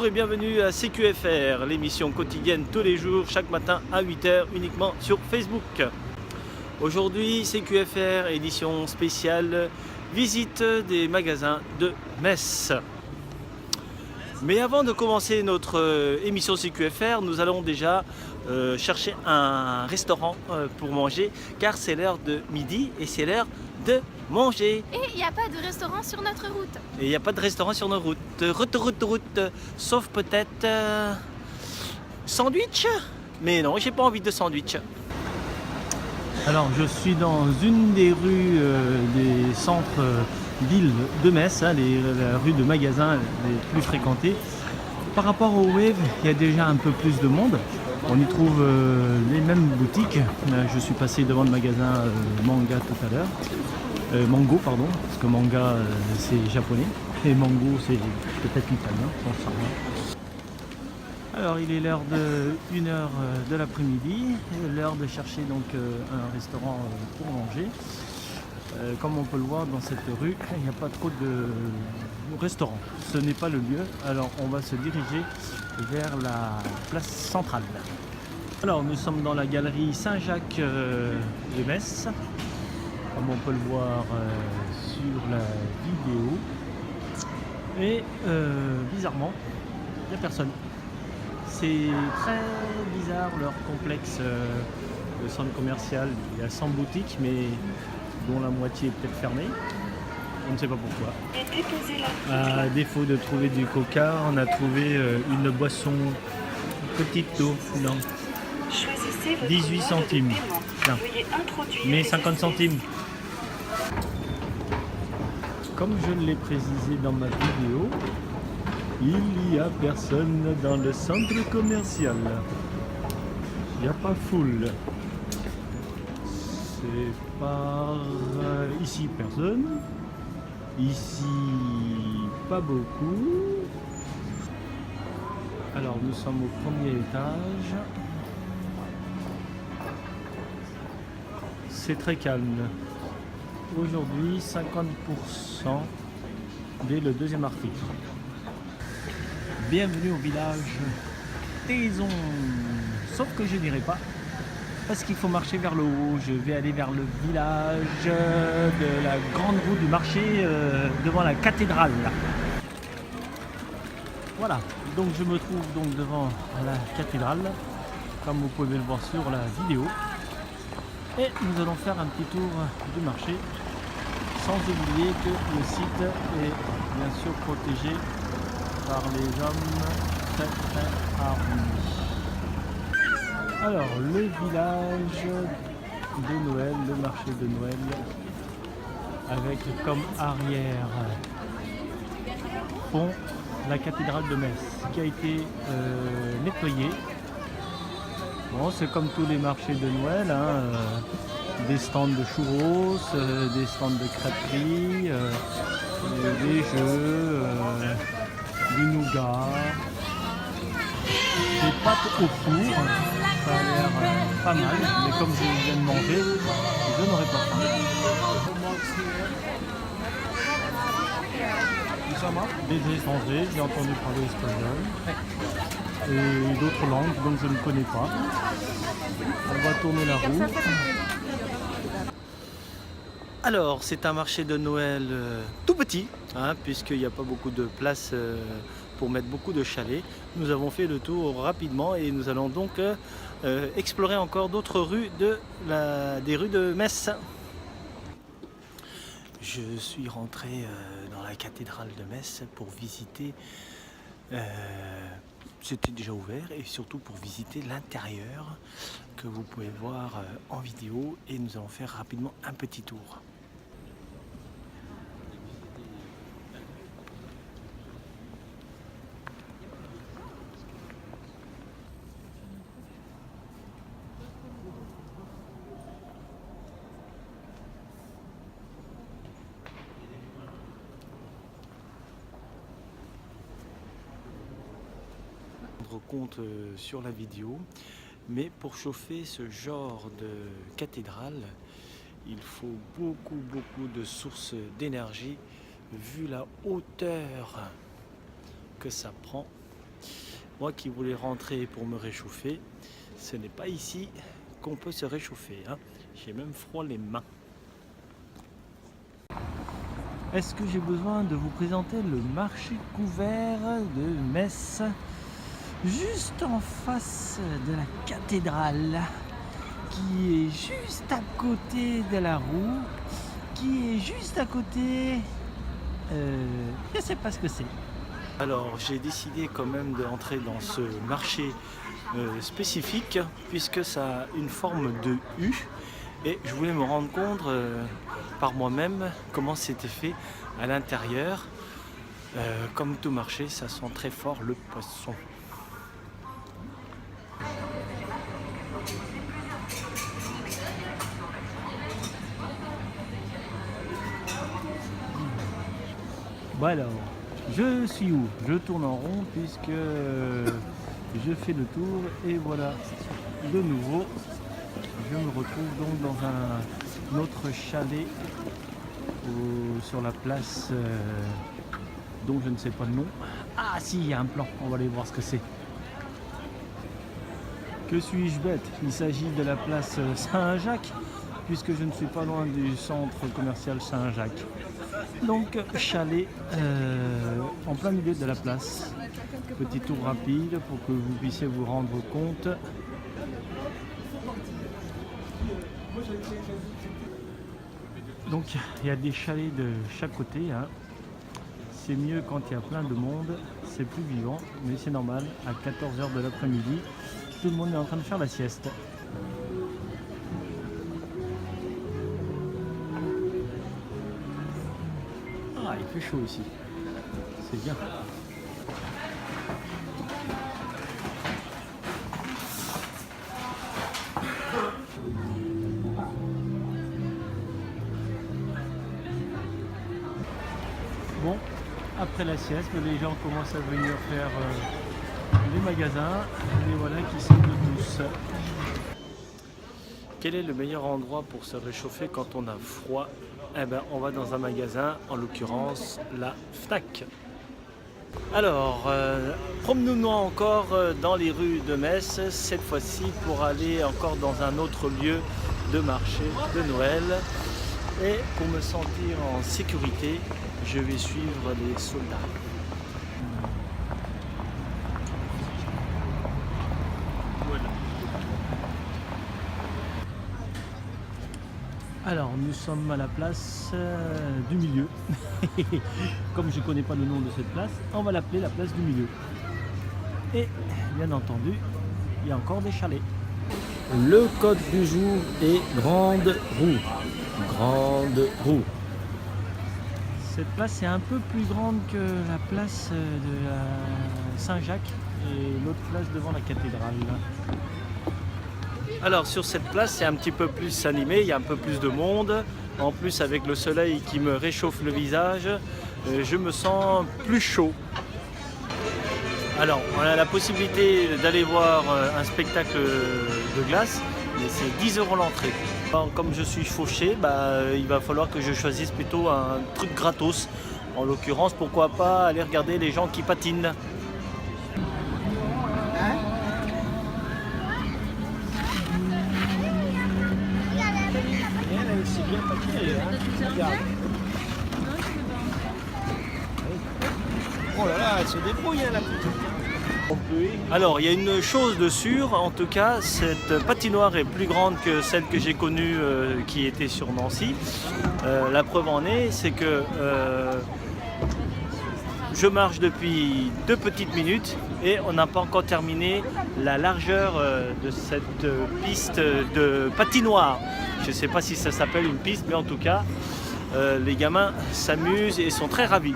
Bonjour et bienvenue à CQFR, l'émission quotidienne tous les jours, chaque matin à 8 h uniquement sur Facebook. Aujourd'hui, CQFR, édition spéciale, visite des magasins de Metz. Mais avant de commencer notre émission CQFR, nous allons déjà chercher un restaurant pour manger, car c'est l'heure de midi et c'est l'heure de manger. Et il n'y a pas de restaurant sur notre route. Et il n'y a pas de restaurant sur nos routes. Route. Sauf peut-être sandwich. Mais non, j'ai pas envie de sandwich. Alors, je suis dans une des rues des centres ville de Metz, la rue de magasins les plus fréquentées. Par rapport au Wave, il y a déjà un peu plus de monde. On y trouve les mêmes boutiques. Je suis passé devant le magasin Manga tout à l'heure. Mango, pardon, parce que manga c'est japonais et mango c'est peut-être italien, j'en sais rien. Alors il est l'heure de 1h de l'après-midi, l'heure de chercher donc un restaurant pour manger. Comme on peut le voir dans cette rue, il n'y a pas trop de restaurants, ce n'est pas le lieu, alors on va se diriger vers la place centrale. Alors nous sommes dans la galerie Saint-Jacques de Metz. Comme on peut le voir sur la vidéo. Et bizarrement, il n'y a personne. C'est très bizarre leur complexe de centre commercial. Il y a 100 boutiques, mais dont la moitié est peut-être fermée. On ne sait pas pourquoi. À défaut de trouver du coca, on a trouvé une boisson petite d'eau. 18 centimes. Tiens. Mais 50 centimes. Comme je l'ai précisé dans ma vidéo, il n'y a personne dans le centre commercial. Il n'y a pas foule. C'est par ici personne. Ici pas beaucoup. Alors nous sommes au premier étage. C'est très calme. Aujourd'hui, 50% dès le deuxième article. Bienvenue au village Taison. Sauf que je n'irai pas, parce qu'il faut marcher vers le haut. Je vais aller vers le village de la grande roue du marché devant la cathédrale. Voilà, donc je me trouve donc devant la cathédrale, comme vous pouvez le voir sur la vidéo. Et nous allons faire un petit tour du marché, sans oublier que le site est bien sûr protégé par les hommes très armés. Alors le village de Noël, le marché de Noël, avec comme arrière pont la cathédrale de Metz qui a été nettoyée. Bon, c'est comme tous les marchés de Noël, des stands de churros, des stands de crêperie, des jeux, du nougat, des pâtes au four. Ça a l'air pas mal, mais comme je viens de manger, je n'aurai pas faim. Des étrangers, j'ai entendu parler espagnol. Et d'autres langues dont je ne connais pas. On va tourner la roue. Alors, c'est un marché de Noël tout petit, puisqu'il n'y a pas beaucoup de place pour mettre beaucoup de chalets. Nous avons fait le tour rapidement et nous allons donc explorer encore d'autres rues des rues de Metz. Je suis rentré dans la cathédrale de Metz pour visiter. C'était déjà ouvert et surtout pour visiter l'intérieur que vous pouvez voir en vidéo, et nous allons faire rapidement un petit tour. Compte sur la vidéo, mais pour chauffer ce genre de cathédrale, il faut beaucoup de sources d'énergie vu la hauteur que ça prend. Moi qui voulais rentrer pour me réchauffer, ce n'est pas ici qu'on peut se réchauffer, hein. J'ai même froid les mains. Est-ce que j'ai besoin de vous présenter le marché couvert de Metz, juste en face de la cathédrale, qui est juste à côté de la roue, qui est juste à côté, je ne sais pas ce que c'est. Alors j'ai décidé quand même d'entrer dans ce marché spécifique, puisque ça a une forme de U, et je voulais me rendre compte par moi-même comment c'était fait à l'intérieur. Comme tout marché, ça sent très fort le poisson. Bon alors, je suis où? Je tourne en rond puisque je fais le tour et voilà, de nouveau, je me retrouve donc dans un autre chalet sur la place dont je ne sais pas le nom. Ah si, il y a un plan, on va aller voir ce que c'est. Que suis-je bête? Il s'agit de la place Saint-Jacques, puisque je ne suis pas loin du centre commercial Saint-Jacques. Donc chalet en plein milieu de la place. Petit tour rapide pour que vous puissiez vous rendre compte. Donc il y a des chalets de chaque côté, hein. C'est mieux quand il y a plein de monde, c'est plus vivant, mais c'est normal, à 14 h de l'après-midi, tout le monde est en train de faire la sieste. Ah, il fait chaud ici, c'est bien. Bon, après la sieste, les gens commencent à venir faire les magasins, et voilà qui semblent tous. Quel est le meilleur endroit pour se réchauffer quand on a froid? Eh ben, on va dans un magasin, en l'occurrence la Fnac. Alors, promenons-nous encore dans les rues de Metz, cette fois-ci pour aller encore dans un autre lieu de marché de Noël. Et pour me sentir en sécurité, je vais suivre les soldats. Voilà. Alors, nous sommes à la place du milieu. Comme je ne connais pas le nom de cette place, on va l'appeler la place du milieu. Et bien entendu, il y a encore des chalets. Le code du jour est Grande Roue. Grande Roue. Cette place est un peu plus grande que la place de la Saint-Jacques et l'autre place devant la cathédrale. Alors sur cette place c'est un petit peu plus animé, il y a un peu plus de monde. En plus avec le soleil qui me réchauffe le visage, je me sens plus chaud. Alors on a la possibilité d'aller voir un spectacle de glace, mais c'est 10 € l'entrée. Comme je suis fauché, il va falloir que je choisisse plutôt un truc gratos. En l'occurrence, pourquoi pas aller regarder les gens qui patinent. C'est bien patiné, hein. Regarde. Oh là là, elle se débrouille, hein, la petite. Alors, il y a une chose de sûre, en tout cas, cette patinoire est plus grande que celle que j'ai connue qui était sur Nancy. La preuve en est, c'est que je marche depuis 2 petites minutes et on n'a pas encore terminé la largeur de cette piste de patinoire. Je ne sais pas si ça s'appelle une piste, mais en tout cas, les gamins s'amusent et sont très ravis.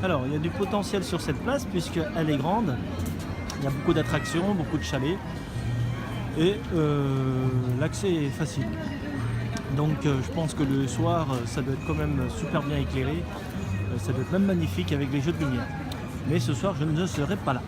Alors, il y a du potentiel sur cette place puisqu'elle est grande. Il y a beaucoup d'attractions, beaucoup de chalets et l'accès est facile. Donc je pense que le soir, ça doit être quand même super bien éclairé. Ça doit être même magnifique avec les jeux de lumière. Mais ce soir, je ne serai pas là.